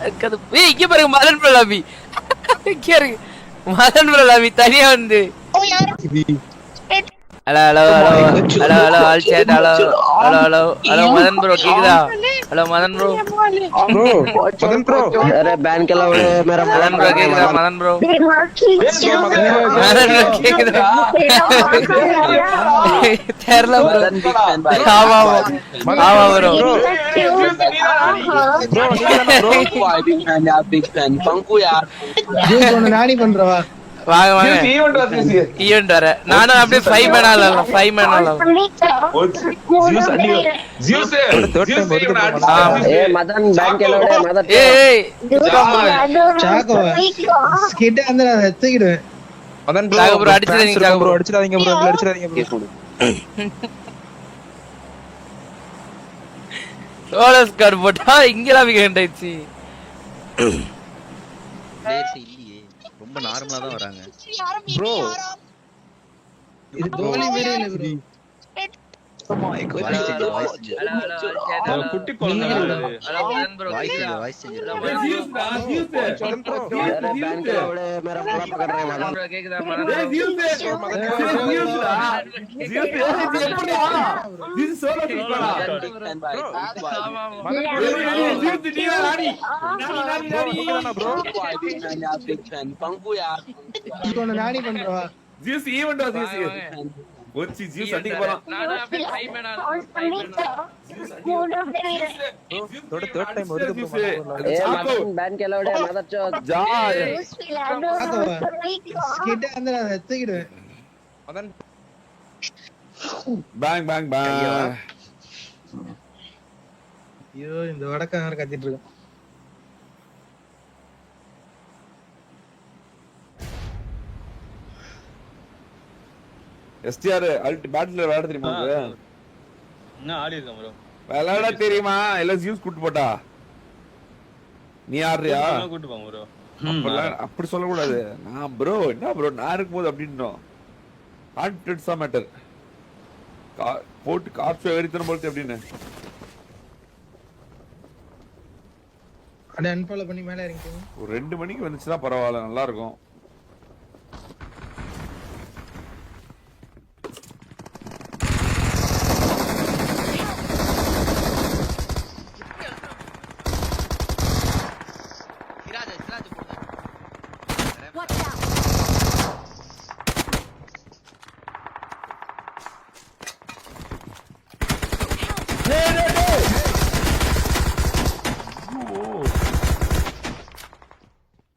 இங்க பாருங்க மதன் பிரலாபி இங்க இருக்கு மதன் பிரலாபி தனியா வந்து hello hello hello hello hello all chat hello hello hello hello Madan bro கேக்குதா hello Madan bro Madan bro अरे बैन के लावड़े मेरा மதன் ப்ரோ கேக்குதா மதன் ப்ரோ மதன் ப்ரோ கேக்குதா தெரியல ப்ரோ ஆமா ஆமா bro bro big fan Panku यार ஜூஸ் ஒன்னு நானி பண்றவா வாங்க வாங்க ஈவென்ட் வர நானும் அப்படியே 5 மேன் ஆளலாம் 5 மேன் ஆளலாம் ए मदन बैन के लावड़े मदन ஏய் சாக்கோவா ஸ்கிட் அந்த தூக்கிடுவேன் मदन சாகு ப்ரோ அடிச்சிராதீங்க சாகு ப்ரோ அடிச்சிராதீங்க ப்ரோ அடிச்சிராதீங்க ப்ரோ சோலோ ஸ்கார் போட்டா இங்கலாம் விகண்டாயிச்சு பிளேயர்ஸ் இல்லையே ரொம்ப நார்மலா தான் வராங்க ப்ரோ இது கோலி வேற இல்ல ப்ரோ குட்டி வாய்ஸ் अरे बैन के लावड़े मेरा गला पकड़ रहे मदन கேக்குதா बिग फैन पंकु यार ஜூஸ் ஒன்னு நானி பண்றவா ஜியூஸ் ஈவென்ட் ஜியூஸ் ஒச்சி ஜியூஸ் அடிக்க போறான் நானும் அப்படியே 5 மேன் ஆளலாம் थोड़ा थर्ड टाइम வருது ப்ரோ ए मदन बैन के लावड़े मदर चोद जा சாக்கோவா ஸ்கிட் அந்த தூக்கிடுவேன் मदन பேங் பேங் பேங் ஐயோ இந்த வடக்கார கத்திட்டு இருக்கான் எஸ்டிஆர் அல்ட் பேட்டில் விளையாட தெரியுமா உங்களுக்கு என்ன ஆடி இருக்கேன் ப்ரோ விளையாட தெரியுமா எல்லாம் ஜியூஸ் கூட்டு போட்டா நீ ஆடுறியா கூட்டு போங்க ப்ரோ அப்படி சொல்லக்கூடாது நான் ப்ரோ என்ன ப்ரோ நான் இருக்கும்போது அப்படின்னோம் கான்ஃபிடன்ஸ் தான் மேட்டர் போட்டு கார்ஸ் வெறித்தனம் போலத்து அப்படின்னு அட அன்ஃபாலோ பண்ணி மேல இறங்கிட்டீங்க ஒரு 2 மணிக்கு வந்துச்சுன்னா பரவாயில்ல நல்லா இருக்கும்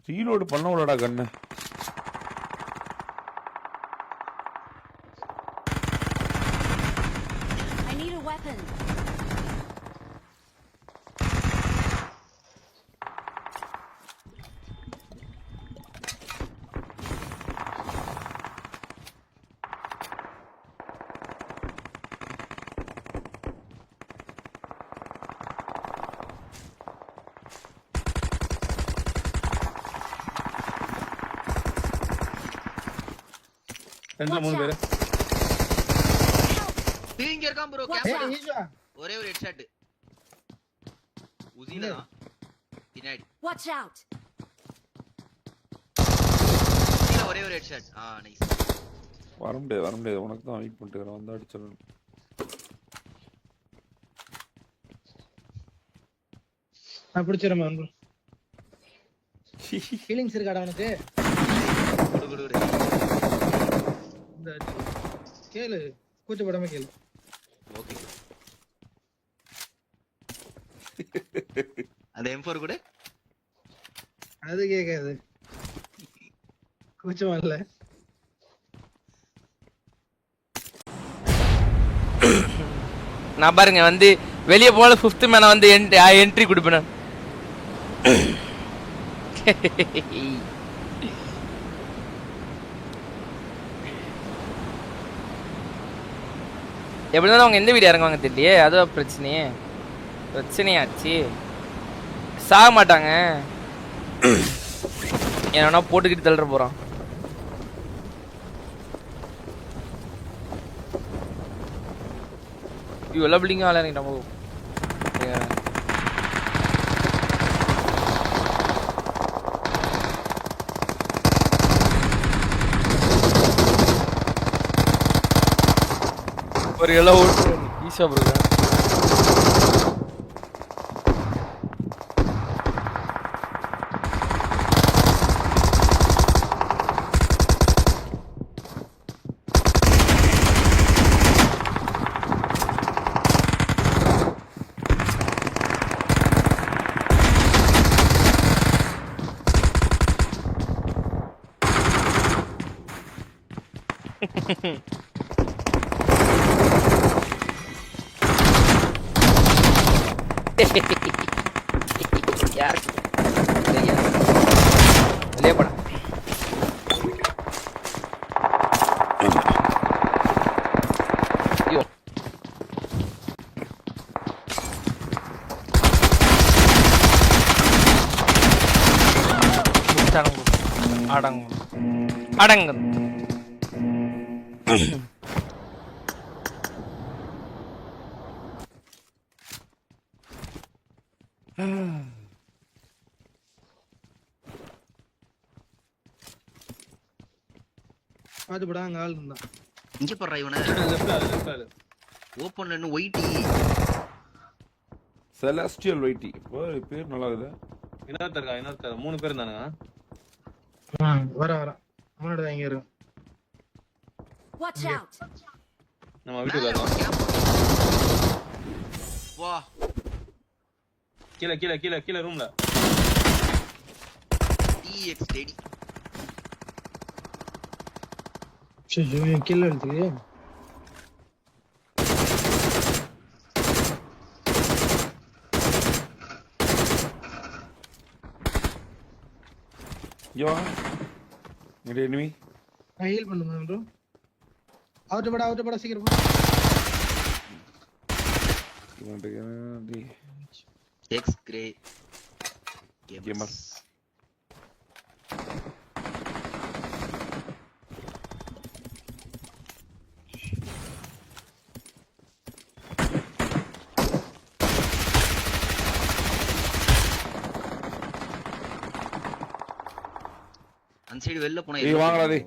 ரீலோட் பண்ண விடடா கண்ணு I need a weapon. ரெண்டு மூணு பேர் இங்க இருக்கான் ப்ரோ ஏய் கேம்ப் ஈஷா ஒரே ஒரு ஹெட்ஷாட் உசில தான் பின்னாடி Watch out. உசில ஒரே ஒரு ஹெட்ஷாட் நைஸ் வர முடியாது உனக்கு தான் வெயிட் பண்ணிட்டு இருக்கேன் வந்து அடிச்சிடணும் நான் பிடிச்சிரமா ப்ரோ ஃபீலிங்ஸ் இருக்காடா உனக்கு குடு குடு இந்த கேளு கூச்சப்படாம கேளு ஓகே அந்த M4 கூட அது கேட்காது கூச்சமா இல்ல நான் பாருங்க வந்து வெளிய போல 5th மேன வந்து என்ட்ரி கொடுப்பேன் எப்படி இருந்தாலும் அவங்க எந்த வீடியோ இறங்குவாங்க தெரியலையே அதுவும் பிரச்சனையாச்சு சாக மாட்டாங்க என்ன போட்டுக்கிட்டு தள்ளுற போறான் இவ்வளோ பில்டிங்கும் ஆள நம்ம ஒரு எல்லாம் ஓட்டு ஈஸா ப்ரோ यार ले पड़ा यो अडंग अडंग பாத்து போடா அங்க ஆள் இருந்தான் இங்க போடுறா இவனை ஓப்பன்ல இன்னும் ஒயிட்டி செலஸ்டியல் வைட்டி பேர் நல்லா இருக்குது. இன்னொருத்தர் 3 பேர் இருந்தானுங்க. வர அவனோட தான் இங்க இருக்கு. Watch out! நம்ம வீட்டுக்கு வரோம். வா கீழ ரூம்ல டிஎக்ஸ் டெடி சரி கில் எடுத்து யோ இங்க எனிமி நான் ஹீல் பண்ணுங்க ப்ரோ. அவுட் பட சீக்கிரம் போ. இவன்டி எக்ஸ் கிரே கேமர் அந்த சைடு வெளில போனா ஏய் வாங்கடா டேய்.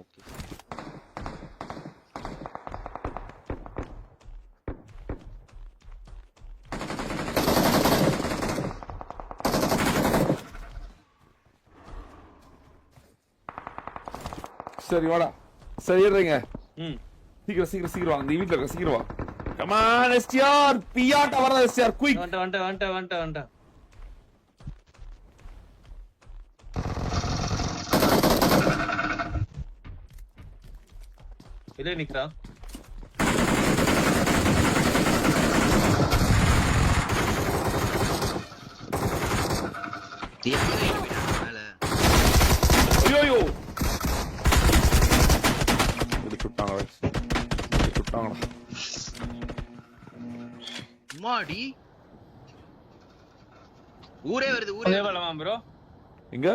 சரி வாடா சரி ஏறுறீங்க. சீக்கிரம் வாங்க. இந்த வீட்ல இருக்க சீக்கிரம் வா. கம் ஆன் எஸ்டிஆர் பியாட்ட வரதா எஸ்டிஆர் குயிக். வந்துட்ட. இதே நிக்கிறா. ஐயோ இது சுட்டாங்களா மாடி ஊரே வருது அங்கே போலாமா ப்ரோ? எங்க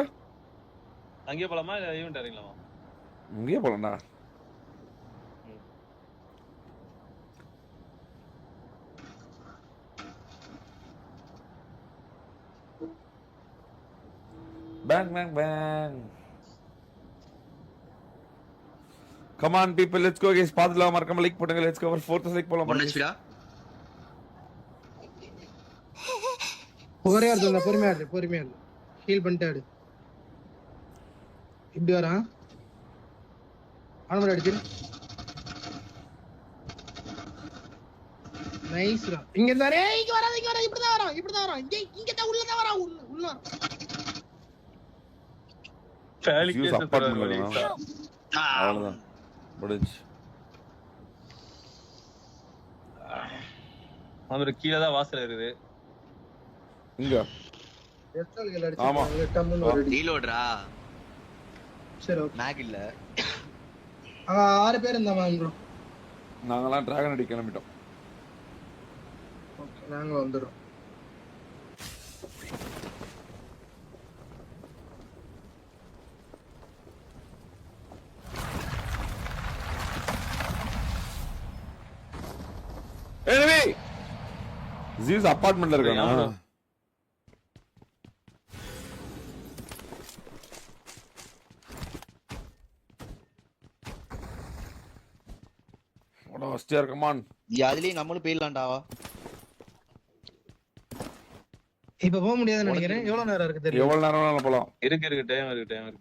அங்கே போலாமா இல்ல ஈவென்ட் இறங்கலாமா? இங்கே போலாம்டா. bang come on people, let's go guys. பாத்துலாம் மறக்காம லைக் போடுங்க. let's go for 4th like போலாம். ஒண்ணச்சுடா ஒரே ஆடுறா. பொறுமையா இரு ஹீல் பண்ணிட்டாடு. இப்படி வரான் ஆனமட அடிச்சு நைஸ்ரா. இங்க இருந்தாரே இங்க வராத இப்படி தான் வரான் இங்க தான் உள்ள தான் வரான் உள்ள யூஸ் அப்பார்ட்மென்ட்ல அவ்வளவுதான் முடிஞ்சு. அவரு கீழ தான் வாசல் இருக்குது. இங்க எஸ்எல்கள் அடிச்சு ஆமா. டம்னு ஒரு அடி. ரீலோட்ரா சரி ஓகே. மேக் இல்ல அங்க 6 பேர் இருந்தாமா ப்ரோ. நாங்கலாம் டிராகன் அடி கிளம்பிட்டோம். ஓகே நாங்க வந்துறோம். enemy ஜீஸ் அபார்ட்மெண்ட்ல இருக்கானா? ஓடா ஸ்டியர் கம் ஆன். அதுலயும் நம்மளும் போயிடலாம்டா. இப்ப போக முடியாதுன்னு நினைக்கிறேன். எவ்வளவு நேரம் இருக்கு தெரியும்? எவ்வளவு நேரம் வேணாலும் போலாம். இருக்கு டைம் இருக்கு.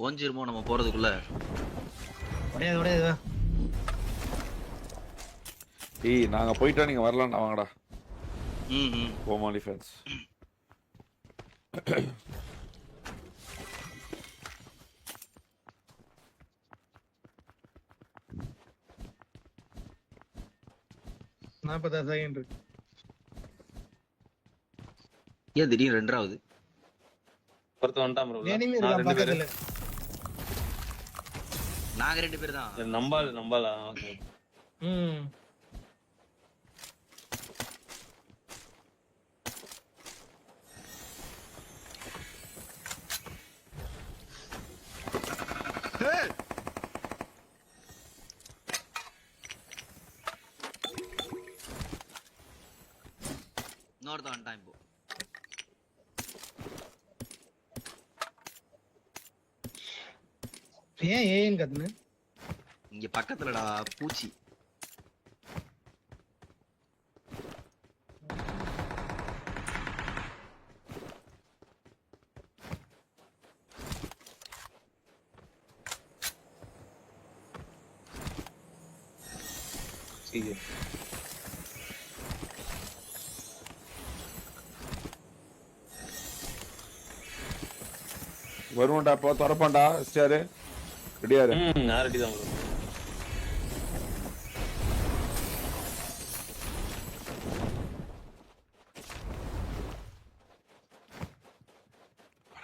ஓஞ்சிருமோ நம்ம போறதுக்குள்ள? உடையாது. ஏய் நாங்க போயிட்டா நீங்க வரலாம்டா, வாங்கடா. ம். கோமாளி ஃபேன்ஸ். செகண்ட் இருக்கு. ஏன் திடீர்னு 2வது? ஒருத்த வந்துட்டான் bro. எனிமி நான் இருக்கா 2 பேரு. பக்கத்துல? நாங்க 2 பேர் தான். நம்பால. ஓகே. ம். இன்னொருத்த வந்துட்டான் இப்போ. ஏன் ஏன் கத்துன? இங்க பக்கத்துலடா பூச்சி. சீ. வருவான்டா, இப்போ திறப்பான்டா ஸ்டியர். ரெடியா இரு. நான் ரெடி தான் bro.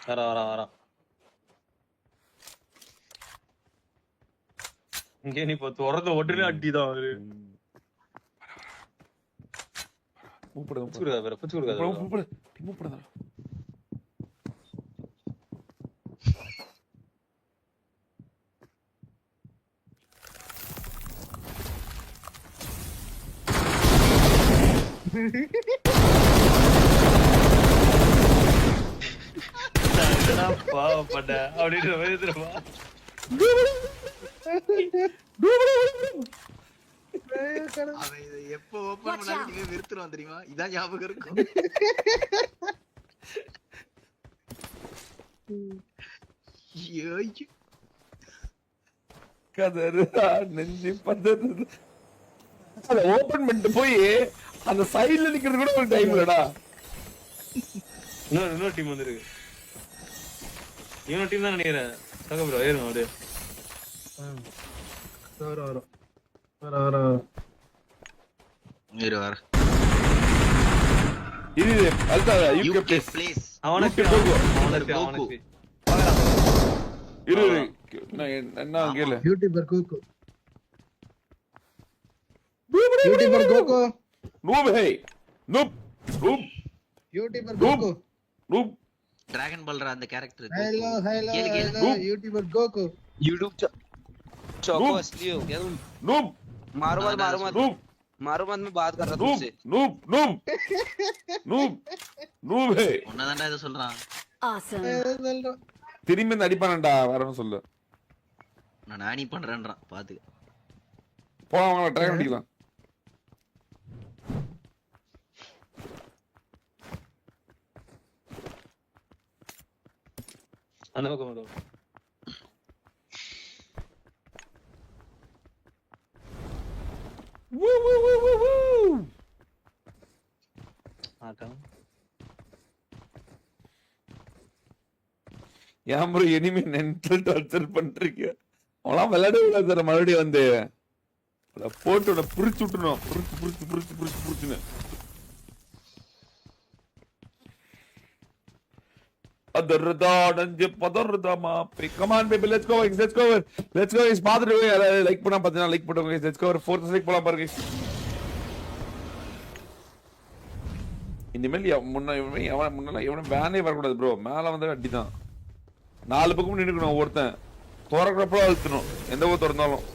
வரா. இங்கே நீ இப்போ துறந்த உடனே அடிதான் அவரு. கூப்பிடுங்க. பூச்சி கொடுக்காத. கூப்பிடுங்க. பாவப்பட்ட அப்படின்ற மாதிரி தெரியுமா? அவன் இதை எப்ப ஓபன் பண்ணாலும் நீங்க வெறுத்துருவான் தெரியுமா? இதான் ஞாபகம் இருக்கும். ஐயோ. கதறுதா நெஞ்சு பதறுது. அத ஓபன் பண்ணிட்டு போய் அந்த சைடுல நிக்கிறது கூட ஒரு டைம் இல்லடா. இன்னொரு டீம் வந்துருக்கு. இவனோட டீம் தான் நினைக்கிறேன். சக ப்ரோ ஏறுங்க அப்படியே. வர வர. இது அல்டா யூகே ப்ளேஸ். அவனுக்கு இரு என்ன கேளு. YouTuber Goku. Noob hey noob YouTuber Goku. Noob dragon பால்ரா அந்த character. Hello YouTuber Goku. YouTube चौको असली हो गया तुम. नूब मारो मत मैं बात कर रहा था तुमसे. நூப் ஹே. உன்னதான்டா இத சொல்றான். Awesome. திரும்பி வந்து அடிப்பானடா வரணும் சொல்லு. நான் நானி பண்றேன்றான் பாத்துக்க. போலாம் வாங்க ட்ரை பண்ணிக்கலாம். அந்த பக்கம் வரும். ஆட்டம். ஏன் ப்ரோ எனிமே மென்டல் டார்ச்சர் பண்றீங்க? அவளாம் விளையாட விடாத மறுபடியும் வந்து போட்டு புரிச்சு விட்டுணும். புரிச்சுன்னு அதர்தா நஞ்சு பதர்தா மாப்பி. Come on baby, let's go guys. பாத்துட்டு லைக் பண்ணா பாத்தீங்கன்னா லைக் பண்ணுங்க guys. Let's go 4th like போலாம் பாருங்க guys. இனிமேல் முன்னெல்லாம் வேனே வரக்கூடாது ப்ரோ. மேல வந்து அடிதான் 4 பக்கமும் நின்னுக்கணும். ஒருத்தன் திறக்கிறப்ப அழுத்தணும் எந்த ஊர் திறந்தாலும்.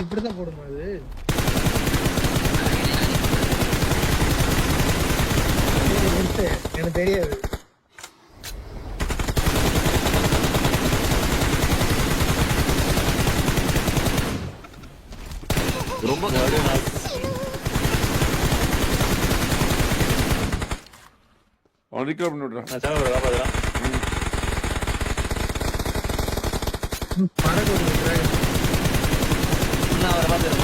இப்படிதான் போடுமா அது? எனக்கு தெரியாது. ரொம்ப அவன் recall பண்ணி விடுறான். நான் சாவு காப்பாத்துறான். நான் அவரை பார்த்துறேன்.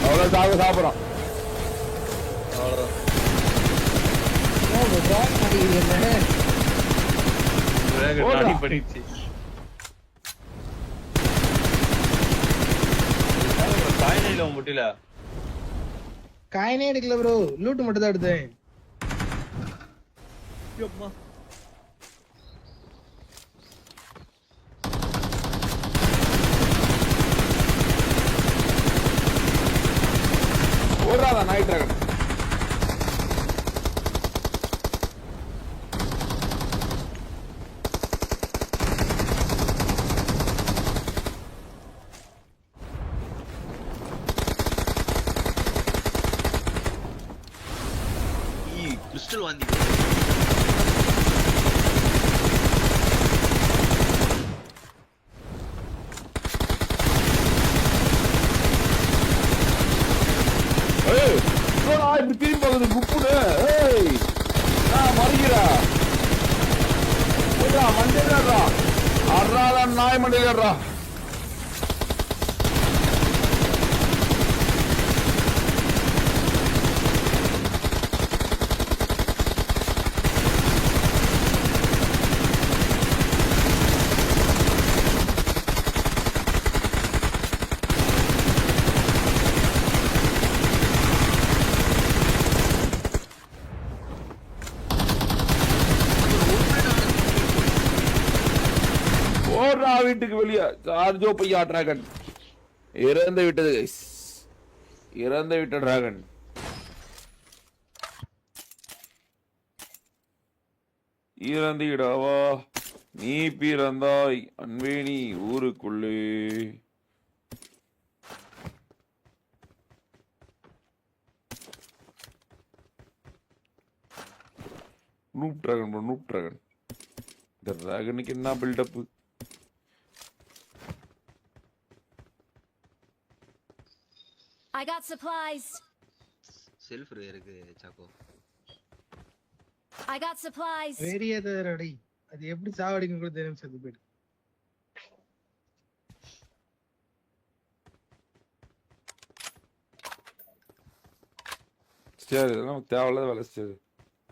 அவ்வளவு சாப்பிடுறான். அவ்வளவுதான். வேக ஓடுறா. நாடி பண்ணிடுச்சு. காயினில முட்டில காயினே எடுக்கல ப்ரோ, லூட் மட்டும் தான் எடுத்தேன். ஓடுறாதா நாய் டிராகன். கிறிஸ்டல் வாந்தி. ஏய், என்னடா இப்படி திரும்பி பார்க்குது குப்புன்னு? ஏய், மறிக்கிறா. ஓடுறா, மண்டையில ஏறுறா. அறாதா நாய் மண்டையில ஏறுறா. ஓடுறா வீட்டுக்கு வெளியே. சார்ஜோ பையா டிராகன் இறந்து விட்டது guys. இறந்து விட்ட டிராகன். இறந்து விடாவா நீ பிறந்தாய் அன்பே நீ ஊருக்குள்ளே. Noob dragon bro, noob dragon. இந்த டிராகனுக்கு என்ன பில்டப்? I got supplies. செல்ஃப் இருக்கு சாக்கோ. I got supplies. வேரியதரடி. அது எப்படி சாவடிக்கும் கூட தெரியும் செத்து போயிடு. சரி, இதெல்லாம் தேவையில்லாத வேலை செய்யுது.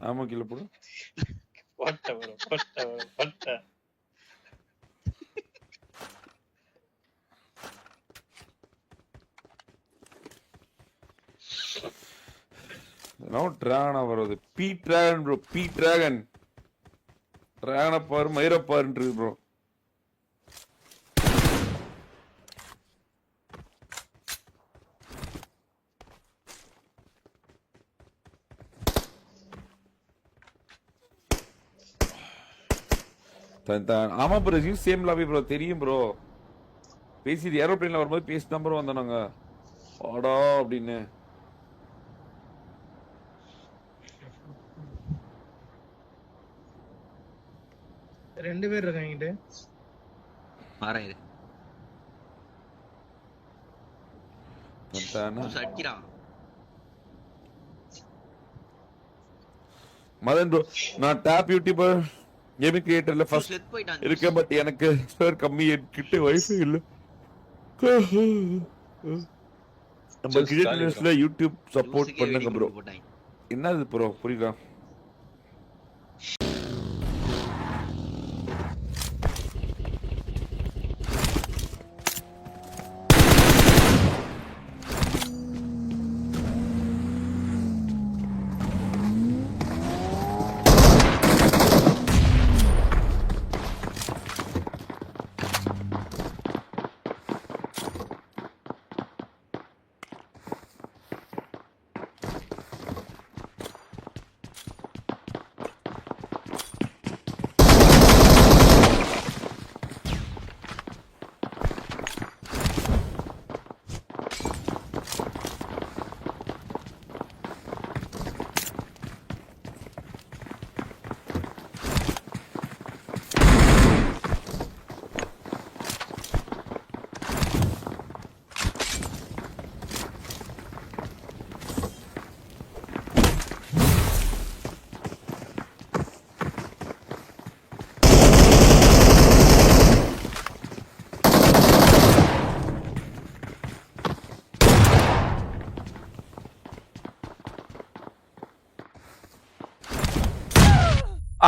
ஆமா கீழே போடு. போட்ட bro, போட்ட. டிராகனா வருது. B dragon bro, B dragon. டிராகனை பாரு, மயிரை பாருன்றது ப்ரோ. ஆமா ப்ரோ, சேம் லாபி ப்ரோ, தெரியும் ப்ரோ. பேசிது ஏரோப்ளேன்ல வரும்போது பேசி நம்பர் வந்தோம் நாங்க. ஆடா அப்படின்னு. ரெண்டு பேர் இருக்காங்க. மாறேன் அடிக்கிறான் மதன் ப்ரோ. நான் டாப் யூடியூபர் கேமிங் கிரியேட்டர்ல ஃபர்ஸ்ட் இருக்கேன். பட் எனக்கு சார் கம்மி, என்கிட்ட வைஃபை இல்ல. நம்ம கிரியேட்டர்ஸ்ல யூடியூப் சப்போர்ட் பண்ணுங்க ப்ரோ. என்னது ப்ரோ புரியல.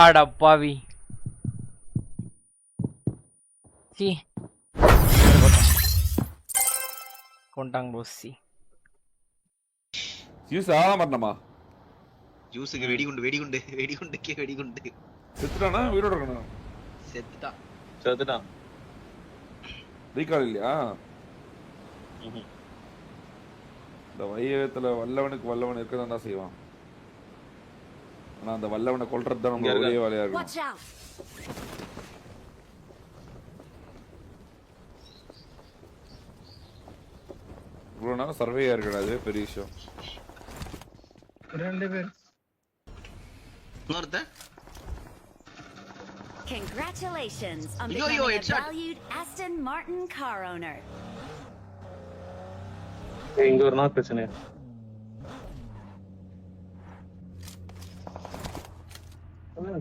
ஆடா பாவி. சி கொண்டாங்க போசி. ஜூஸ் ஆக மாட்டேமா. ஜூஸுக்கு வெடிகுண்டுக்கே வெடிகுண்டு. செத்துட்டானா உயிரோட இருக்கணும்? செத்துட்டான். ரீகால் இல்லையா? இந்த வையகத்துல வல்லவனுக்கு வல்லவன் இருக்கதான்டா செய்வான். ஆனா அந்த வல்லவனை கொல்றது தான் நம்ம ஒரே வேலையா இருக்கும். Watch out! இவ்வளவு நேரம் சர்வேயா இருக்கடாது பெரிய விஷயம். 2 பேர். இன்னொருத்த Congratulations on Yo, becoming a headshot. valued Aston Martin car owner. இங்க ஒரு நாள் பிரச்சனை.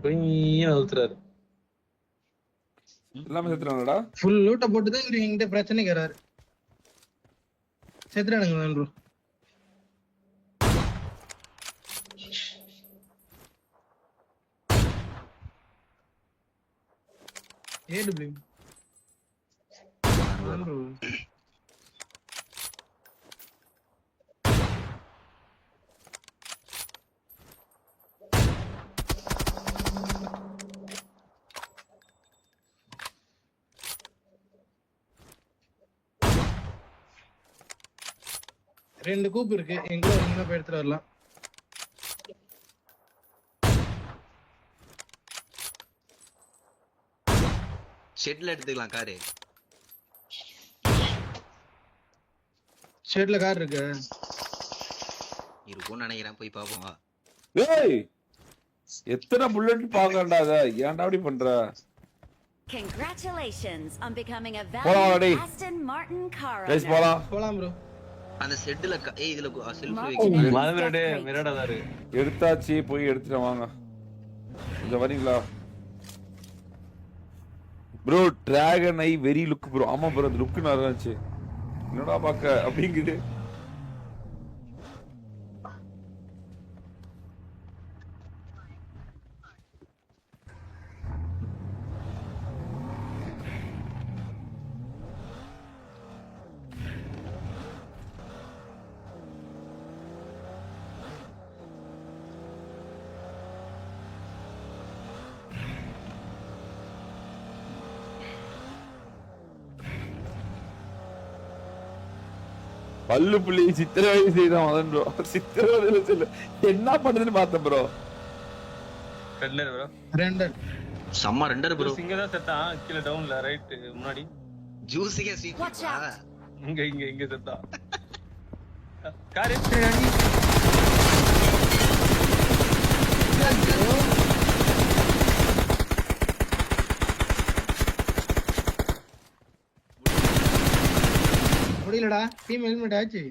கொஞ்சம் அழுத்துறாரு. எல்லாமே செத்துறாங்கடா. ஃபுல் லூட்ட போட்டு தான் இவரு என்கிட்ட பிரச்சனைக்கு வராரு. செத்துறானுங்க நான் ப்ரோ. AW bro. ரெண்டு கூப்பு இருக்கு, எங்க வரீங்கன்னா போய் எடுத்துட்டு வரலாம். ஷெட்ல எடுத்துக்கலாம் காரு. ஷெட்ல கார் இருக்கு. இருக்கும்னு நினைக்கிறேன், போய் பாப்போம் வா. ஏய் எத்தனை புல்லட் பாக்கறடா அத ஏன்டா அப்படி பண்ற? Congratulations on becoming a போலாம் valued வாடி. Aston Martin car guys owner. போலாம். போலாம் ப்ரோ. அந்த ஷெட்ல இதுல செல்ஃப் Mark வைக்க. an enemy's மதுரடே death rate. மிரடாதாரு. எடுத்தாச்சு போய் எடுத்துட்டு வாங்க. இங்க வரீங்களா? Bro dragon I very look bro. ஆமா ப்ரோ அந்த லுக் நல்லா இருந்துச்சு. என்னடா பாக்க அப்படிங்குது. பல்லு புள்ளி சித்திரவதை செய்தான் மதன் ப்ரோ. சித்திரவதையில சொல்ல என்ன பண்ணுதுன்னு பார்த்தேன் ப்ரோ. Render bro. ரெண்டர். சம்ம ரெண்டர் ப்ரோ. இங்க தான் செத்தான், கீழ டவுன்ல ரைட் முன்னாடி. ஜூஸிகே சீட். Watch out. இங்க செத்தான். கார் முடியலடா. டீம் ஹெல்மெட் ஆச்சு.